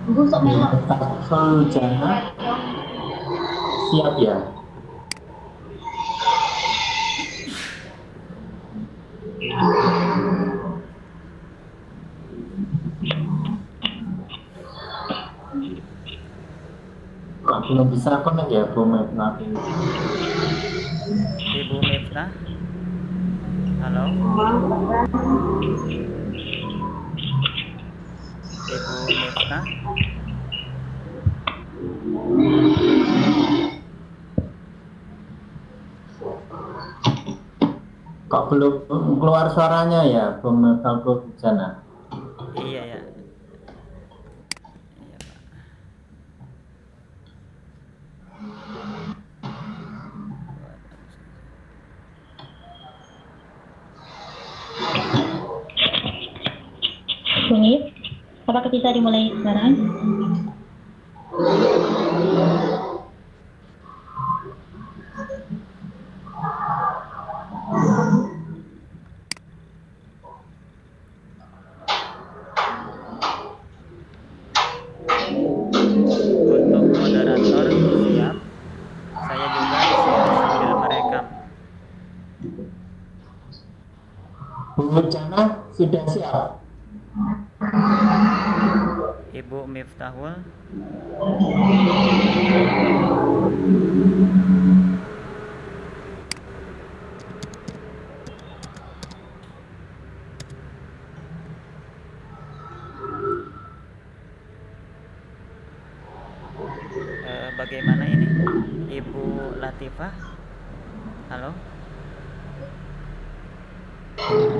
Busuk melok. Jangan siap ya. Kok belum bisa connect ya Bu Miftah? Ibu Miftah, halo. Ibu Miftah. Kok belum keluar suaranya ya Bu Miftah Jana? Iya ya. Iya, Pak. Sungit, apakah bisa dimulai sekarang? Untuk moderator siap. Saya juga di sini sambil merekam. Bu Jana sudah siap. Ibu Miftahul. Bagaimana ini? Ibu Latifah. Halo.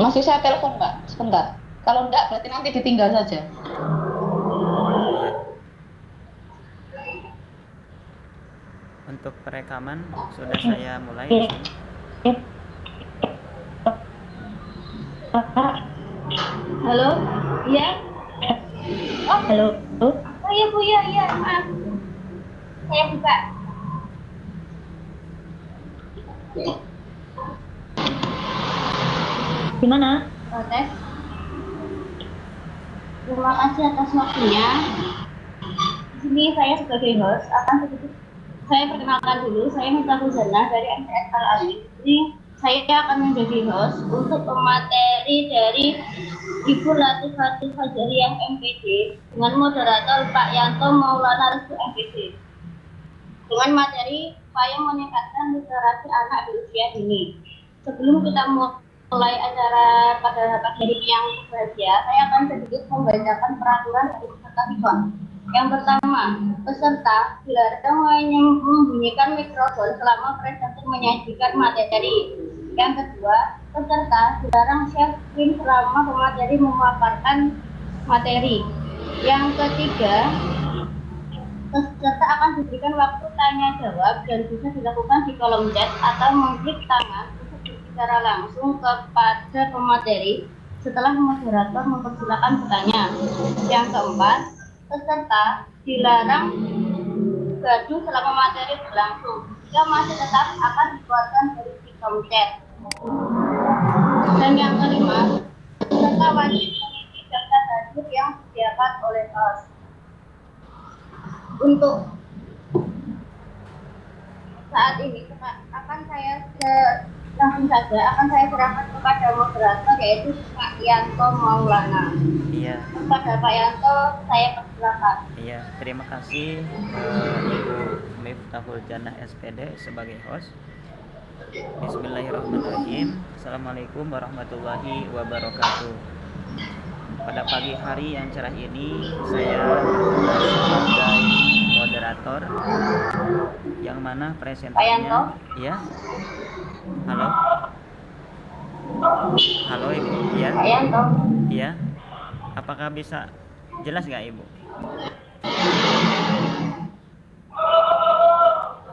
Masih saya telepon Mbak, sebentar. Kalau enggak berarti nanti ditinggal saja. Untuk perekaman sudah saya mulai di sini. Halo, iya. Oh, halo. Oh iya Bu, iya, maaf. Saya buka. Gimana? Tes. Terima kasih atas waktunya. Di sini saya sebagai host akan sedikit saya perkenalkan dulu. Saya Miftah Huzana dari MTS Al Alif. Ini saya akan menjadi host untuk pemateri dari Ibu Latifah Fajriyah MPD dengan moderator Pak Yanto Maulana Restu MPD dengan materi upaya meningkatkan literasi anak di usia dini. Sebelum kita mulai acara pada pagi hari yang berbahagia, saya akan sedikit membacakan peraturan dari peserta FIKON. Yang pertama, peserta dilarang membunyikan mikrofon selama presenter menyajikan materi. Yang kedua, peserta dilarang share screen selama pemateri memaparkan materi. Yang ketiga, peserta akan diberikan waktu tanya jawab dan bisa dilakukan di kolom chat atau mengklik tangan untuk berbicara langsung kepada pemateri setelah moderator mempersilakan bertanya. Yang keempat, peserta dilarang gaduh selama materi berlangsung. Jika masih tetap akan dikeluarkan dari kolom chat. Dan yang kelima, peserta wajib mengisi daftar hadir yang disediakan oleh host. Untuk saat ini akan saya langsung saja akan saya serahkan kepada moderator yaitu Pak Yanto Maulana. Iya. Kepada Pak Yanto saya persilakan. Iya, terima kasih Ibu Miftahul Jannah SPD sebagai host. Bismillahirrahmanirrahim. Assalamualaikum warahmatullahi wabarakatuh. Pada pagi hari yang cerah ini saya sebagai moderator yang mana presenternya ya. Halo. Halo Ibu, ya. Pak Yanto. Iya. Apakah bisa jelas nggak Ibu?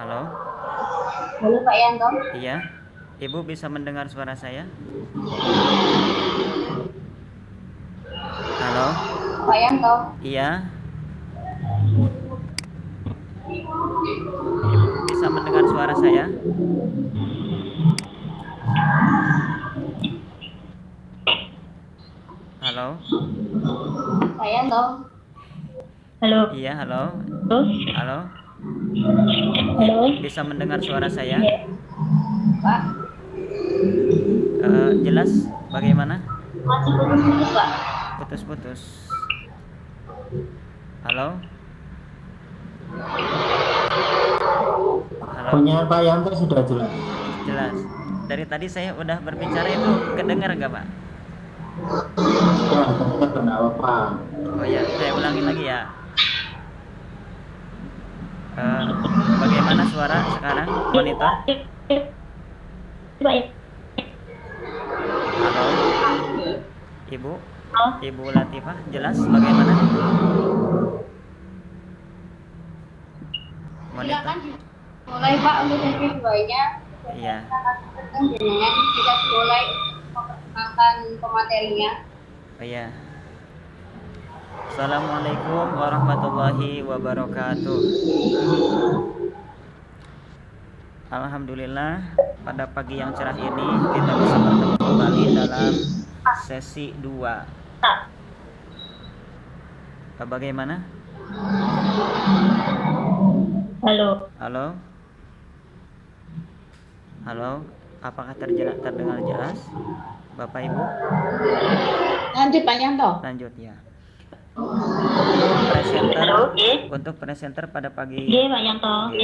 Halo. Halo Pak Yanto. Iya. Ibu bisa mendengar suara saya? Halo. Pak Yanto. Iya. Ibu bisa mendengar suara saya? Halo. Halo. Saya toh. Halo. Iya, halo. Terus? Halo. Halo. Bisa mendengar suara saya? Pak, Jelas bagaimana? masih putus-putus, Pak. Putus-putus. Halo. Halo. Punya Pak Yanto sudah jelas. Jelas. Dari tadi saya udah berbicara itu kedengar nggak, Pak? Ya, ternyata kena apa? Oh ya, saya ulangin lagi ya. Bagaimana suara sekarang? Monitor. Coba ya. Halo. Ibu. Halo. Ibu Latifah, jelas bagaimana? Monitor. Silakan mulai Pak untuk sesi 2-nya. Iya. Jenengan kita mulai memperkenalkan pematerinya. Oh iya. Assalamualaikum warahmatullahi wabarakatuh. Alhamdulillah, pada pagi yang cerah ini kita bisa bertemu kembali dalam sesi 2. Bagaimana? Halo. Halo? Halo? Apakah terdengar jelas? Bapak Ibu? Lanjut Pak Yanto. Lanjut ya. Presenter untuk presenter pada pagi Pak Yanto.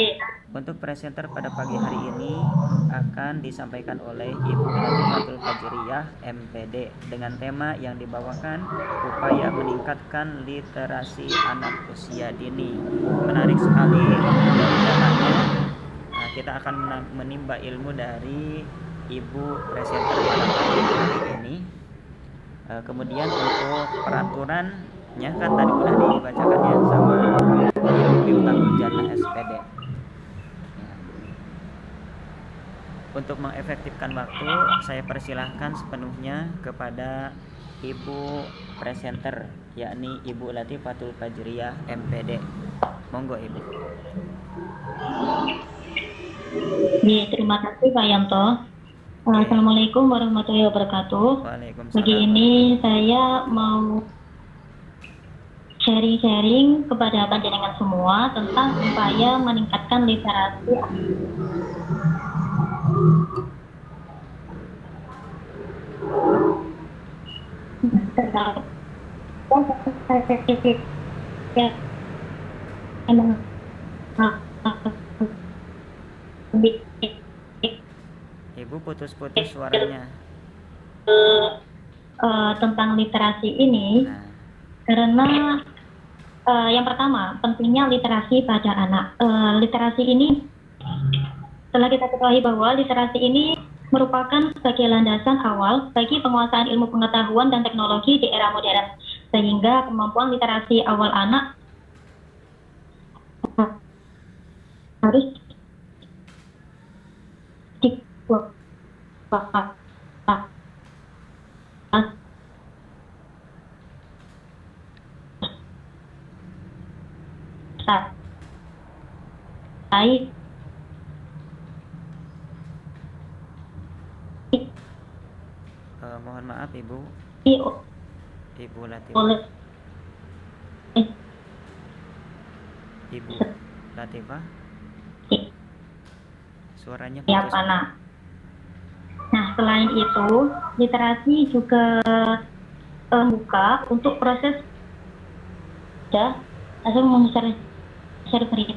Untuk presenter pada pagi hari ini akan disampaikan oleh Ibu Latifatul Fajriyah MPD dengan tema yang dibawakan upaya meningkatkan literasi anak usia dini. Menarik sekali dari temanya. Nah, kita akan menimba ilmu dari Ibu presenter pada pagi hari ini. Kemudian untuk peraturannya kan tadi udah dibacakan ya sama Ibu Miftahul Jannah SPD. Untuk mengefektifkan waktu, saya persilahkan sepenuhnya kepada Ibu presenter, yakni Ibu Latifatul Fajriyah MPD. Monggo Ibu. Terima kasih Pak Yanto. Assalamualaikum warahmatullahi wabarakatuh. Waalaikumsalam. Pagi ini saya mau sharing-sharing kepada panjenengan semua tentang upaya meningkatkan literasi. Ya, emang Ibu putus-putus suaranya. Tentang literasi ini, Nah, karena yang pertama pentingnya literasi pada anak. Literasi ini telah kita ketahui bahwa literasi ini merupakan sebagai landasan awal bagi penguasaan ilmu pengetahuan dan teknologi di era modern, sehingga kemampuan literasi awal anak harus mohon maaf Ibu. Ibu Latifah. oleh Ibu Latifah. Suaranya setiap putus. anak. Nah, selain itu, literasi juga membuka untuk proses atau share berita.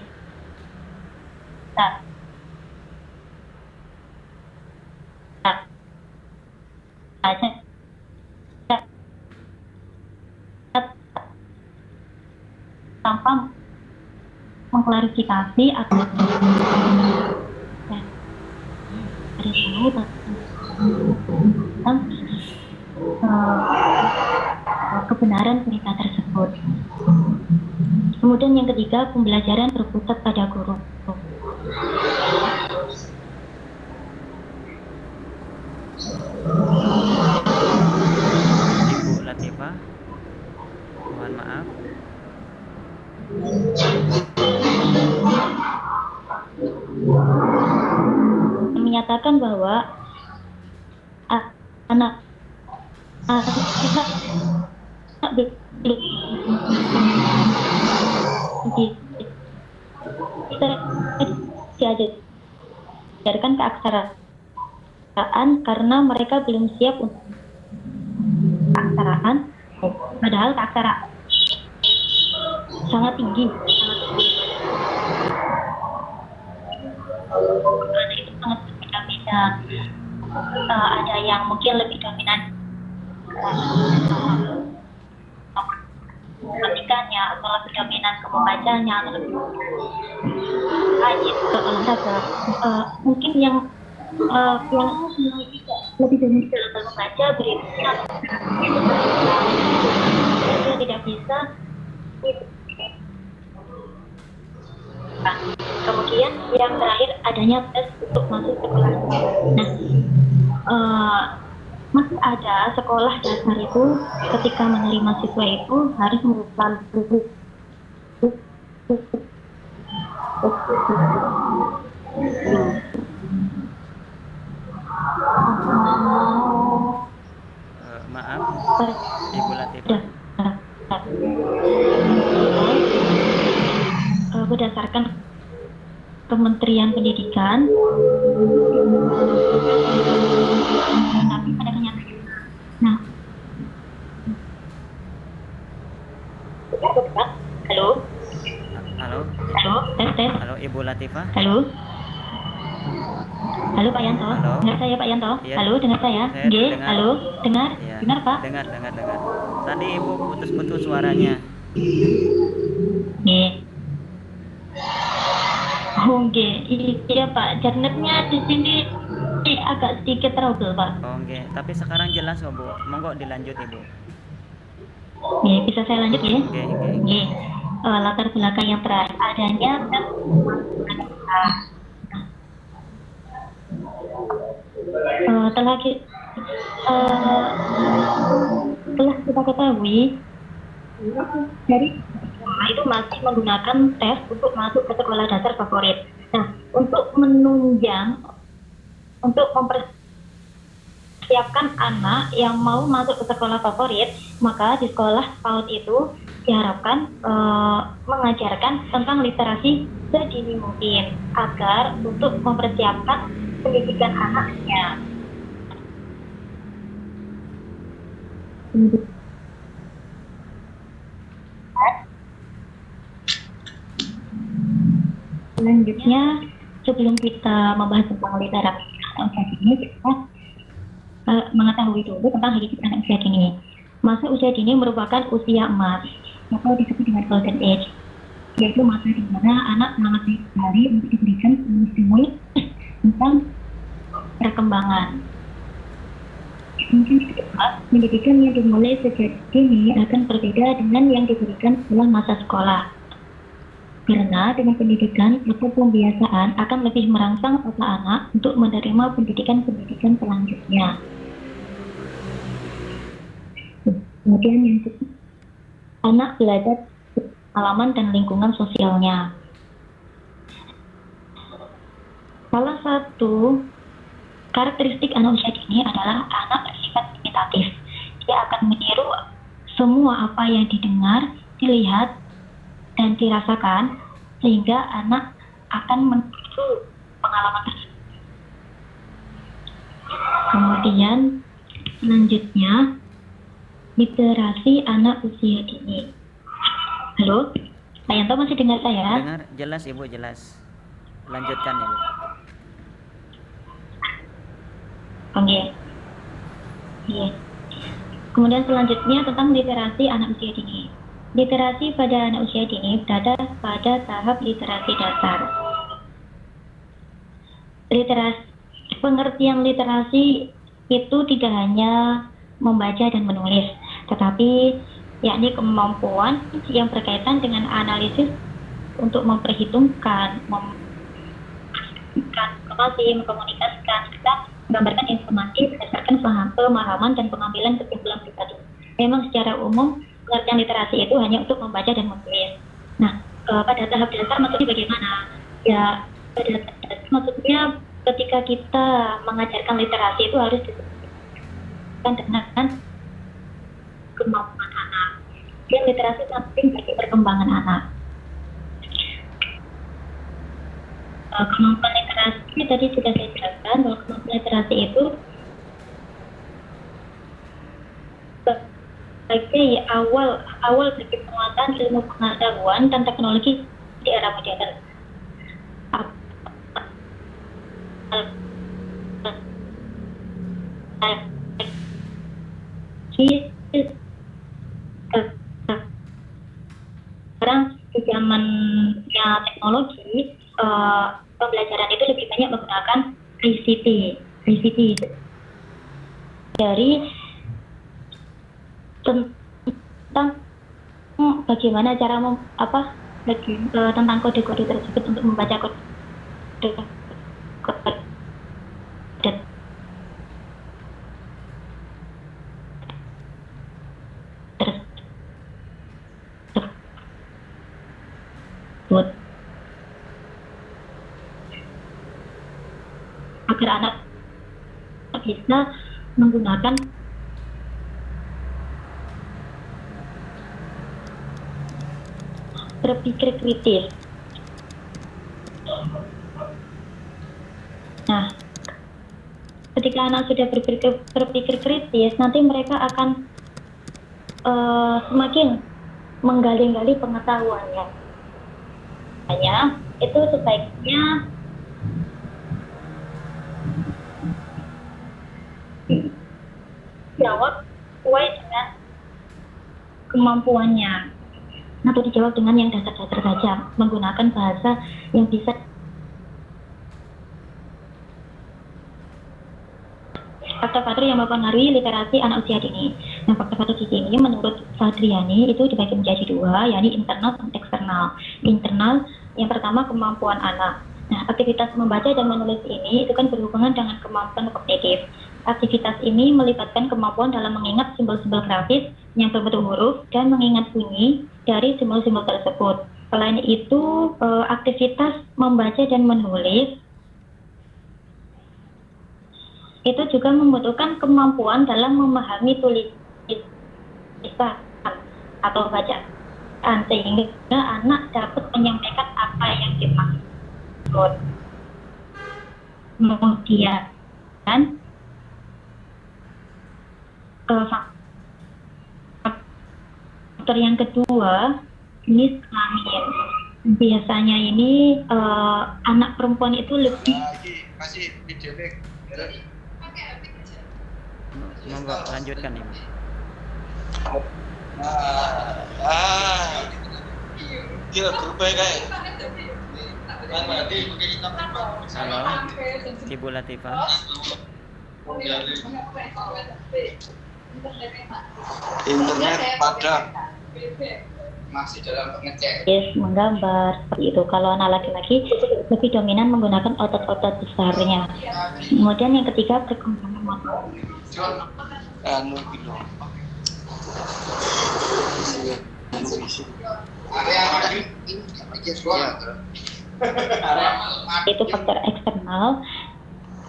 Tanpa mengklarifikasi atau tentang kebenaran berita tersebut. Kemudian yang ketiga, pembelajaran berpusat pada guru. Ibu Latifah, mohon maaf. Menyatakan bahwa anak kita belum kita diajarkan keaksaraan karena mereka belum siap untuk keaksaraan, padahal keaksaraan sangat tinggi. Karena itu sangat berbeda-beda. Ada yang mungkin lebih dominan ketikanya, atau lebih dominan ke membacanya, atau lebih rajin ke olahraga. Mungkin yang lebih dominan dalam membaca berikutnya dia tidak bisa. Nah, kemudian yang terakhir adanya tes untuk masuk sekolah. Nah, masih ada sekolah dasar itu ketika menerima siswa itu harus melalui maaf, Ibu Latifah. Berdasarkan Kementerian Pendidikan, tapi pada kenyataannya, nah, halo, tes, halo Ibu Latifah, halo Pak Yanto, halo. Dengar saya Pak Yanto, Iya. Halo, dengar saya, Dengar. Halo, dengar, Ya. dengar Pak, Dengar. Tadi Ibu putus-putus suaranya. Nggih. Iya Pak, jernetnya di sini agak sedikit trouble Pak. Oke, tapi sekarang jelas kok Bu. Monggo dilanjut Ibu. Nggih, bisa saya lanjut ya? Oke. Nggih. Latar belakang yang terakhir adanya kan telah kita ketahui dari itu masih menggunakan tes untuk masuk ke sekolah dasar favorit. Nah, untuk menunjang, untuk mempersiapkan anak yang mau masuk ke sekolah favorit, maka di sekolah PAUD itu diharapkan mengajarkan tentang literasi sedini mungkin agar untuk mempersiapkan pendidikan anaknya. Selanjutnya, sebelum kita membahas tentang literasi anak usia dini, kita mengetahui dulu tentang hakikat anak usia dini. Masa usia dini merupakan usia emas atau disebut dengan golden age, yaitu masa di mana anak sangat sekali untuk diberikan stimulus tentang perkembangan. Mungkin pendidikan yang dimulai sejak dini akan berbeda dengan yang diberikan setelah masa sekolah. Karena dengan pendidikan atau pembiasaan akan lebih merangsang otak anak untuk menerima pendidikan selanjutnya. Kemudian yang kedua, anak belajar pengalaman dan lingkungan sosialnya. Salah satu karakteristik anak usia dini adalah anak bersifat imitatif. Dia akan meniru semua apa yang didengar, dilihat, dan dirasakan, sehingga anak akan meniru pengalaman tersebut. Kemudian selanjutnya, literasi anak usia dini. Halo, Pak Yanto masih dengar saya? Dengar, jelas Ibu, jelas. Lanjutkan Ibu. Oke. Iya. Kemudian selanjutnya tentang literasi anak usia dini. Literasi pada anak usia dini berada pada tahap literasi dasar. Pengertian literasi itu tidak hanya membaca dan menulis, tetapi yakni kemampuan yang berkaitan dengan analisis untuk memperhitungkan, mengkomunikasikan, kita menggambarkan informasi berdasarkan pemahaman dan pengambilan kesimpulan pribadi. Memang secara umum pengertian literasi itu hanya untuk membaca dan menulis. Nah, pada tahap dasar maksudnya bagaimana? Ya, pada tahap dasar maksudnya ketika kita mengajarkan literasi itu harus disebutkan dengan kemampuan anak. literasi penting bagi perkembangan anak. Kemampuan literasi tadi sudah saya jelaskan bahwa kemampuan literasi itu sebagai awal bagi penguatan ilmu pengetahuan dan teknologi di era modern. Sekarang di zamannya teknologi, pembelajaran itu lebih banyak menggunakan ICT dari tentang bagaimana cara tentang kode-kode tersebut untuk membaca kode tersebut agar anak bisa menggunakan berpikir kritis. Nah, ketika anak sudah berpikir kritis, nanti mereka akan semakin menggali-gali pengetahuannya. Hanya itu sebaiknya jawab sesuai dengan kemampuannya, atau dijawab dengan yang dasar-dasar saja, menggunakan bahasa yang bisa. Faktor-faktor yang mempengaruhi literasi anak usia dini. Nah, faktor-faktor di sini menurut Fadriani itu dibagi menjadi dua, yakni internal dan eksternal. Internal, yang pertama kemampuan anak. Nah, aktivitas membaca dan menulis ini itu kan berhubungan dengan kemampuan kognitif. Aktivitas ini melibatkan kemampuan dalam mengingat simbol-simbol grafis yang berbentuk huruf dan mengingat bunyi dari simbol-simbol tersebut. Selain itu, aktivitas membaca dan menulis itu juga membutuhkan kemampuan dalam memahami tulisan atau bacaan, sehingga anak dapat menyampaikan apa yang dimaksud. Kemudian faktor yang kedua ini kelamin. Biasanya ini anak perempuan itu lebih Monggo lanjutkan Ibu. Iya, grupnya kayak. Halo, Ibu Latifah. Internet padam. Masih dalam pengecek. Yes, menggambar seperti itu. Kalau anak laki-laki lebih dominan menggunakan otot-otot besarnya. Kemudian yang ketiga perkembangan motor. Itu faktor eksternal.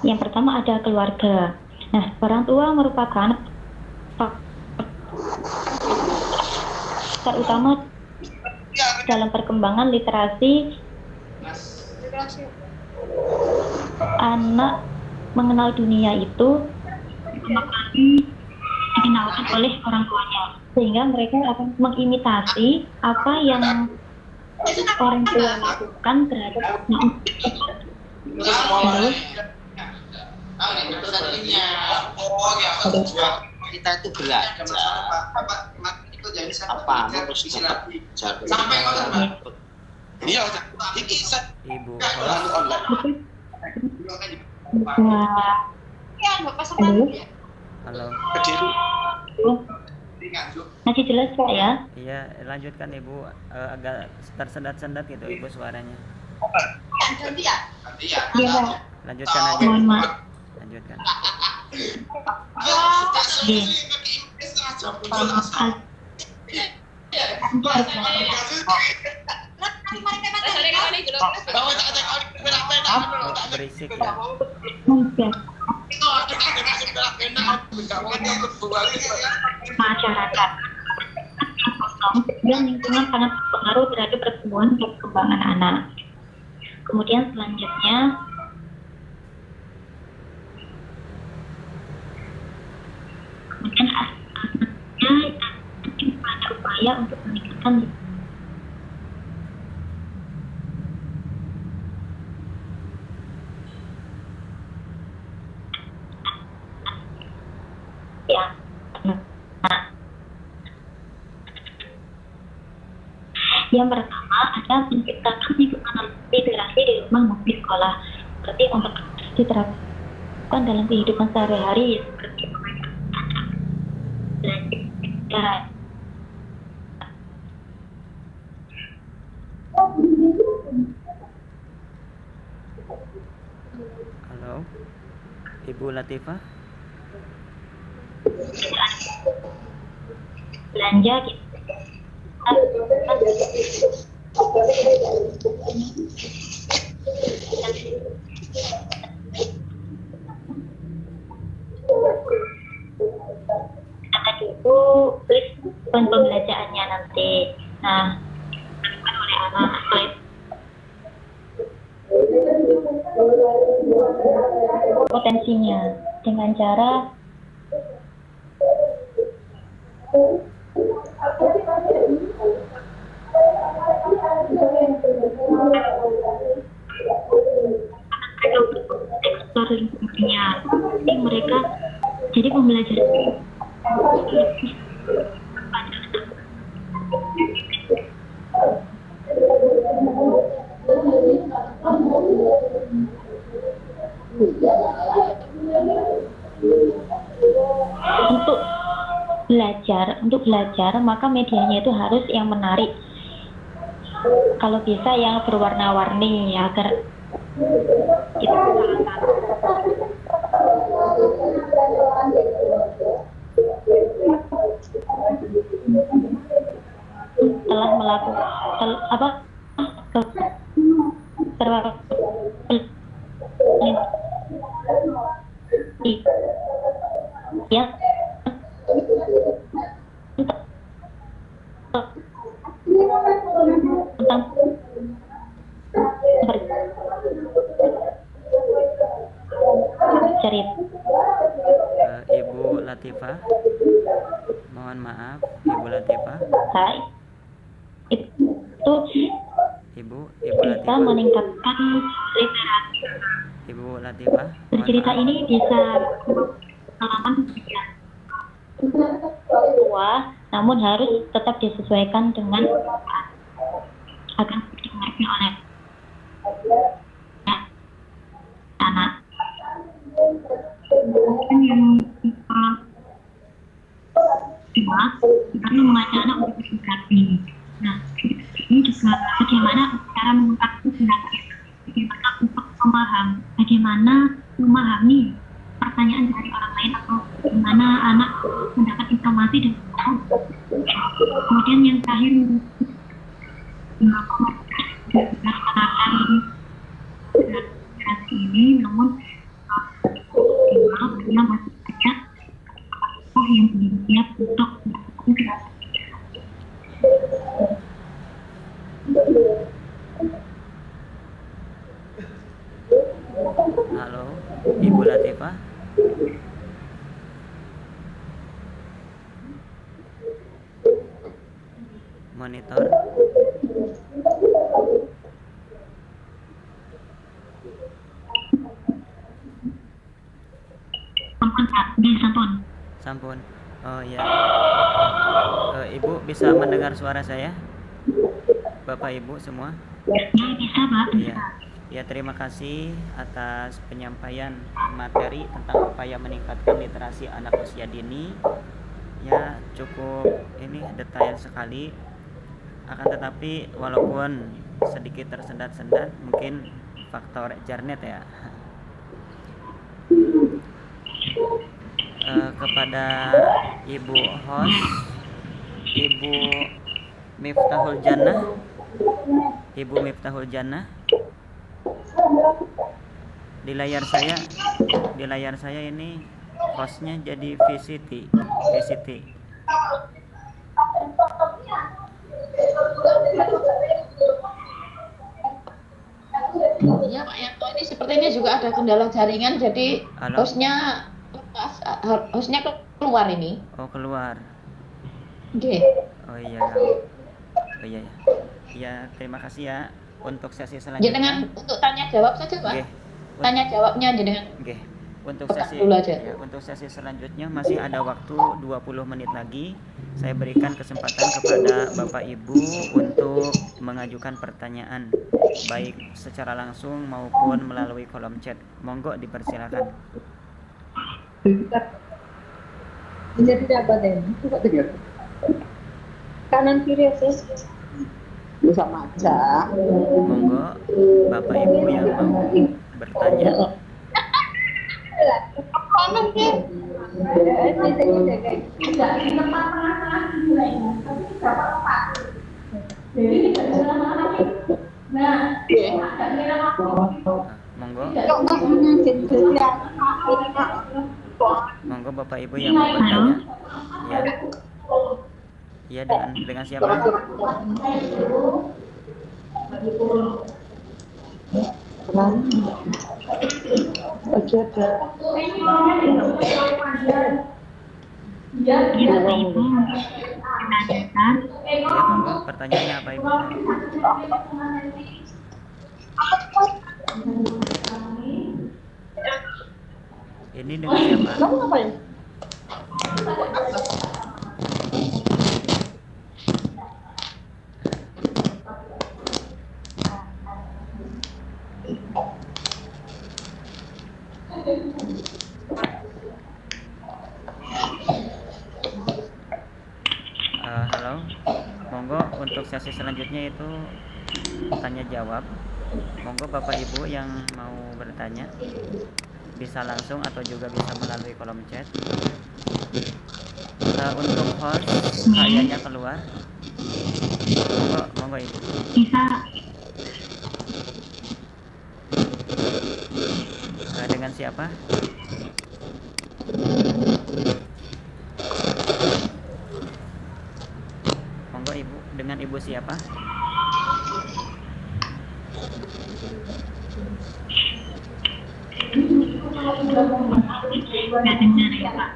Yang pertama ada keluarga. Nah, orang tua merupakan faktor utama dalam perkembangan literasi anak mengenal dunia itu pertama kali dikenalkan oleh orang tuanya, sehingga mereka akan mengimitasi apa yang orang tua lakukan terhadap kita itu belajar apa terus sampai iya Ibu. Halo. Masih jelas Pak ya? Iya, lanjutkan Ibu. Agak tersendat-sendat gitu Ibu suaranya. Iya Pak. Lanjutkan aja. Mohon maaf. Lanjutkan. Berisik ya. Masyarakat dan lingkungan sangat berpengaruh terhadap pertumbuhan dan perkembangan anak. Kemudian selanjutnya ada upaya untuk meningkatkan ya. Yang pertama ada menciptakan lingkungan literasi di rumah maupun di sekolah, seperti untuk diterapkan dalam kehidupan sehari-hari seperti belajar. Halo, Ibu Latifah. Belanja gitu. Ada dulu list pembelanjaannya nanti. Nah, dilakukan oleh anak. Potensinya dengan cara eksplor lingkungannya. Jadi mereka jadi pembelajaran untuk belajar maka medianya itu harus yang menarik, kalau bisa yang berwarna-warni ya, agar kita telah melakukan ya tentang cerita. Ibu Latifah, mohon maaf, Ibu Latifah. Hai. Itu Ibu bisa Latifah. meningkatkan literasi. Ibu Latifah. Bercerita ini bisa pengalaman tua, namun harus tetap disesuaikan dengan agar dimengerti oleh anak. Yang kedua, kita mengajak anak untuk berempati. Nah, ini juga bagaimana cara mengungkapkan pendapat, bagaimana untuk bagaimana memahami pertanyaan dari orang lain, atau bagaimana anak mendapat informasi dan kemudian yang terakhir melaksanakan ini, namun bagaimana masih banyak yang belum siap untuk melakukan. Halo, Ibu Latifah. Monitor. Sampun. Oh ya. Ibu bisa mendengar suara saya? Bapak Ibu semua? Ya, bisa, Pak. Iya. Ya, terima kasih atas penyampaian materi tentang upaya meningkatkan literasi anak usia dini. Ya, cukup ini detail sekali. Akan tetapi walaupun sedikit tersendat-sendat, mungkin faktor jarnet ya. Kepada Ibu host, Ibu Miftahul Jannah, Ibu Miftahul Jannah, di layar saya ini hostnya jadi VCT. Iya Pak Yanto, ini sepertinya juga ada kendala jaringan, jadi Halo? hostnya keluar ini. Oh, keluar. Oke. Oh iya. Oh iya. Ya, terima kasih ya untuk sesi Jenengan selanjutnya. untuk tanya jawab saja Pak. Oke. Tanya jawabnya jenengan. Oke. Untuk Buka sesi dulu aja. ya, untuk sesi selanjutnya masih ada waktu 20 menit lagi. Saya berikan kesempatan kepada Bapak Ibu untuk mengajukan pertanyaan baik secara langsung maupun melalui kolom chat. Monggo dipersilakan. Jadi dapat ini. Coba dengar. Kanan kiri ya, sama aja. Monggo Bapak Ibu yang mau bertanya. Kanan ya. Monggo. Monggo Bapak Ibu yang mau bertanya. Ya. Iya, dengan siapa? Ibu menanyakan Ya, monggo pertanyaannya apa Ibu? Ini dengan siapa? Halo, monggo untuk sesi selanjutnya itu tanya jawab. Monggo Bapak Ibu yang mau bertanya bisa langsung atau juga bisa melalui kolom chat. Untuk host kayaknya keluar. Monggo Ibu. bisa Dengan siapa? Monggo Ibu, dengan Ibu siapa? nggak dengar ya Pak.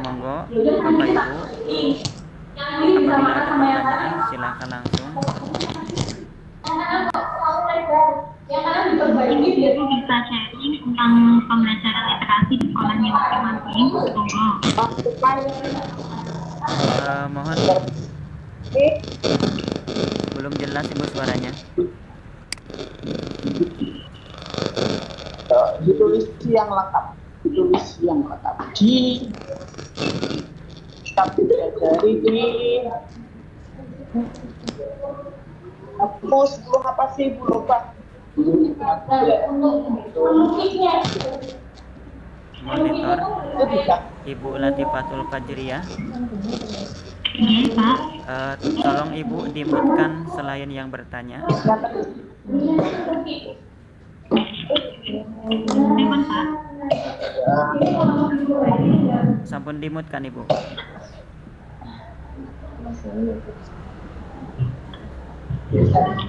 Monggo Bapak Ibu apabila ada pertanyaan silakan langsung. Ibu bisa sharing tentang pembelajaran literasi di sekolahnya masing-masing. Monggo. Mohon belum jelas Ibu suaranya. Ditulis yang lengkap, di tapi dari di hapus belum apa sih Bu lupa. Monitor Ibu Latifatul Fajriyah. Iya Pak. Tolong Ibu dimutkan selain yang bertanya. Memang Pak. Sampun dimutkan Ibu.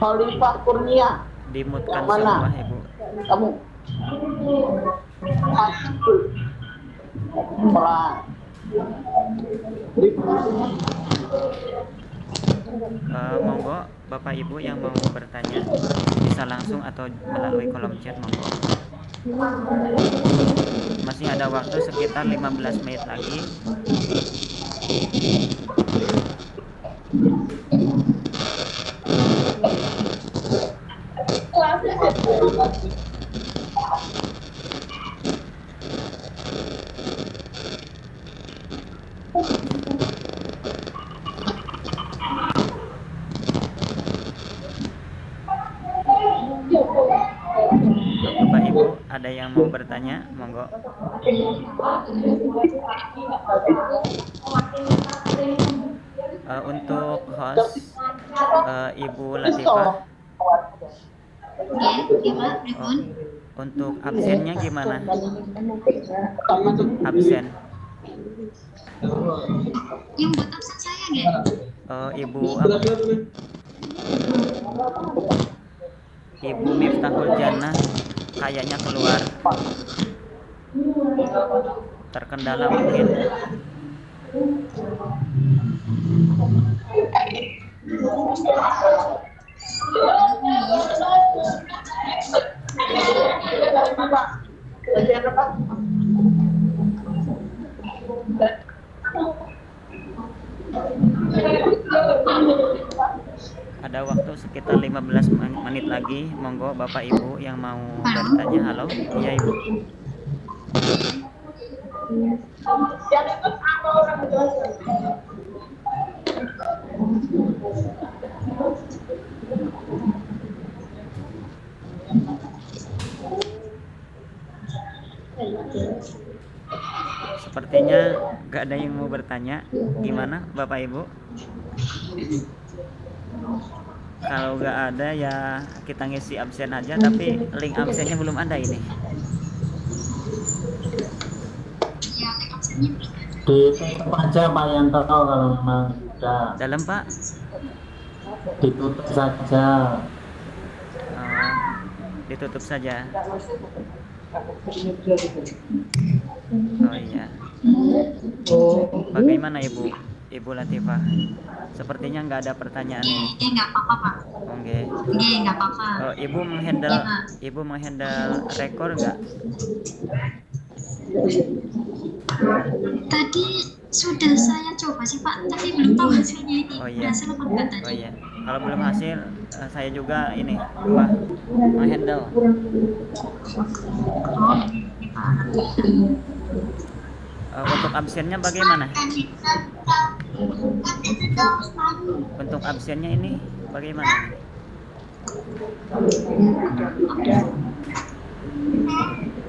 Khalifah Kurnia Dimutkan Yang mana? semua Ibu. kamu pelan. Monggo Bapak Ibu yang mau bertanya bisa langsung atau melalui kolom chat monggo. Masih ada waktu sekitar 15 menit lagi. Bapak Ibu ada yang mau bertanya monggo. Untuk host Ibu Latifah Gimana, Pripun? Untuk absennya gimana? Absen. Yang buat absen saya nggak? Ibu apa? Ibu Miftahul Jannah kayaknya keluar. Terkendala mungkin. Ada waktu sekitar 15 menit lagi. Monggo Bapak Ibu yang mau bertanya. Halo, iya Ibu. Sepertinya gak ada yang mau bertanya. Gimana Bapak Ibu? Kalau gak ada ya kita ngisi absen aja, tapi link absennya belum ada ini. Ditutup aja Pak Yanto kalau memang sudah. Dalam Pak? Ditutup saja. Ditutup saja. Oh iya. Bagaimana Ibu Latifah? Sepertinya nggak ada pertanyaan ini. Nggak apa-apa Pak. Oke. Nggak apa-apa. Ibu menghandle rekor nggak? Tadi sudah saya coba sih Pak, tapi belum tahu hasilnya ini. Oh iya. Berhasil apa enggak tadi? Oh iya. Kalau belum hasil, saya juga ini menghandle. Oh, ini Pak. Untuk absennya bagaimana? Untuk absennya ini bagaimana?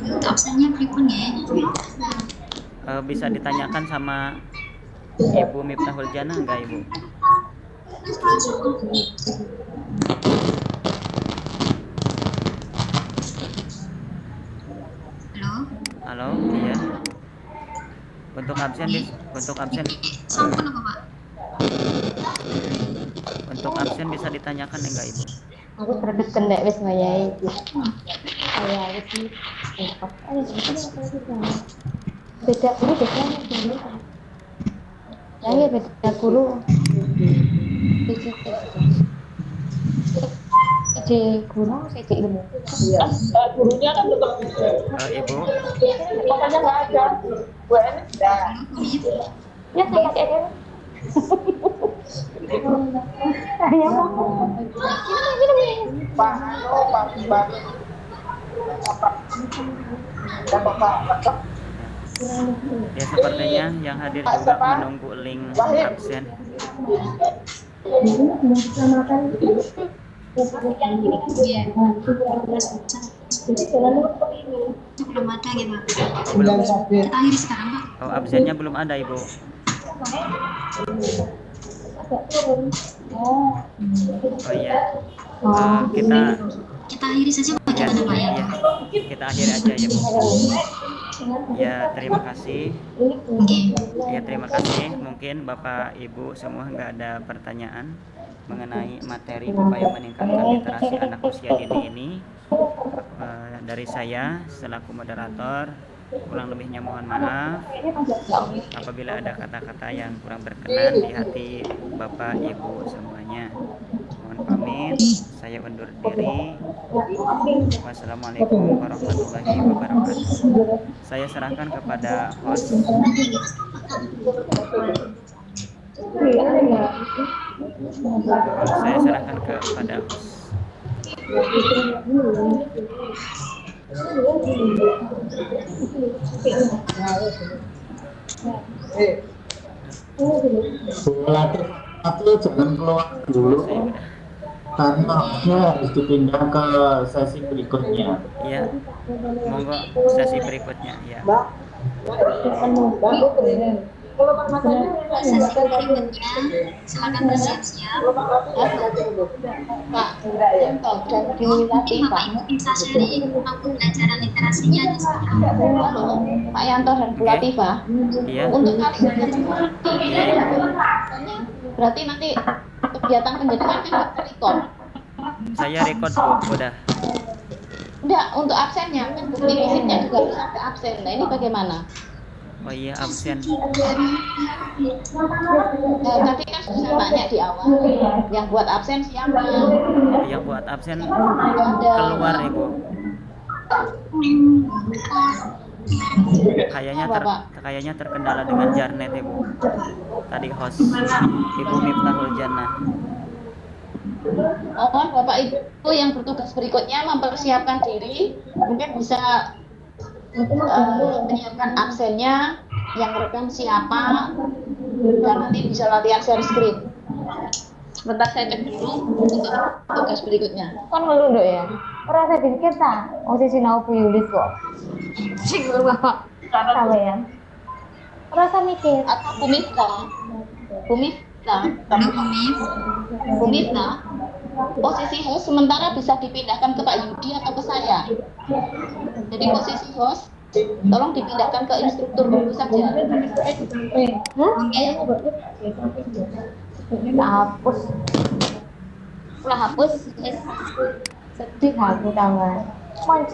Untuk absennya Pripun ya? Bisa ditanyakan sama Ibu Miftahul Jannah enggak Ibu? Halo, iya. Untuk absen Sampun apa Pak? Untuk absen bisa ditanyakan enggak Ibu? Aku terdekat kendek wis ngoyai iki. Saya wis beda guru ya beda guru di gunung saya di ilmu. Iya. Gurunya kan tetap Ibu, makanya nggak ada. Gue enggak. Ya saya kasih aja. Saya mau. Pak, ya sepertinya yang hadir juga menunggu link absen. Iya. Itu belum ada gitu Pak. Belum. Kita akhiri sekarang Pak. Oh, absennya belum ada Ibu. Oh iya. Kita akhiri saja Pak, Ya, gimana Pak ya? iya. Kita akhiri aja ya Bu. Ya terima kasih. Ya terima kasih. Mungkin Bapak Ibu semua nggak ada pertanyaan mengenai materi upaya meningkatkan literasi anak usia dini ini. Dari saya selaku moderator, kurang lebihnya mohon maaf apabila ada kata-kata yang kurang berkenan di hati Bapak Ibu semuanya. Mohon pamit, saya undur diri. Wassalamualaikum warahmatullahi wabarakatuh. Saya serahkan kepada host. Saya serahkan kepada host. Tapi jangan keluar dulu karena harus dipindah ke sesi berikutnya. Iya, monggo sesi berikutnya ya. Sesi berikutnya, silakan bersiap-siap. Pak, Yanto dan dilatih Pak. Bisa sharing pembelajaran literasinya di sana. Halo, Pak Yanto dan Bu Latifah. Iya. Untuk kali ini, berarti nanti kegiatan pendidikan kan record. Saya record Bu, udah. Enggak, untuk absennya kan bukti fisiknya juga bisa sampai absen. Nah ini bagaimana? Oh iya, absen. Tadi kan sudah tanya di awal, yang buat absen siapa? Yang buat absen Ada keluar Ibu. Kayaknya terkendala dengan Jarnet Ibu. Tadi host Ibu Miftahul Jannah. mohon Bapak Ibu yang bertugas berikutnya mempersiapkan diri, mungkin bisa menyiapkan absennya, yang rekam siapa, dan nanti bisa latihan share screen. Sebentar saya cek dulu untuk tugas berikutnya. Kan ngelunduk ya. Ora saya dikit ta. Wong sing sinau Bu Yulis kok. Sing Bapak. Sampeyan. Ora usah mikir. Atau Bu Mifta, posisi host sementara bisa dipindahkan ke Pak Yudi atau ke saya. Jadi posisi host tolong dipindahkan ke instruktur dulu saja. Hapus. Ulah hapus. Sedih aku tangan. Manc.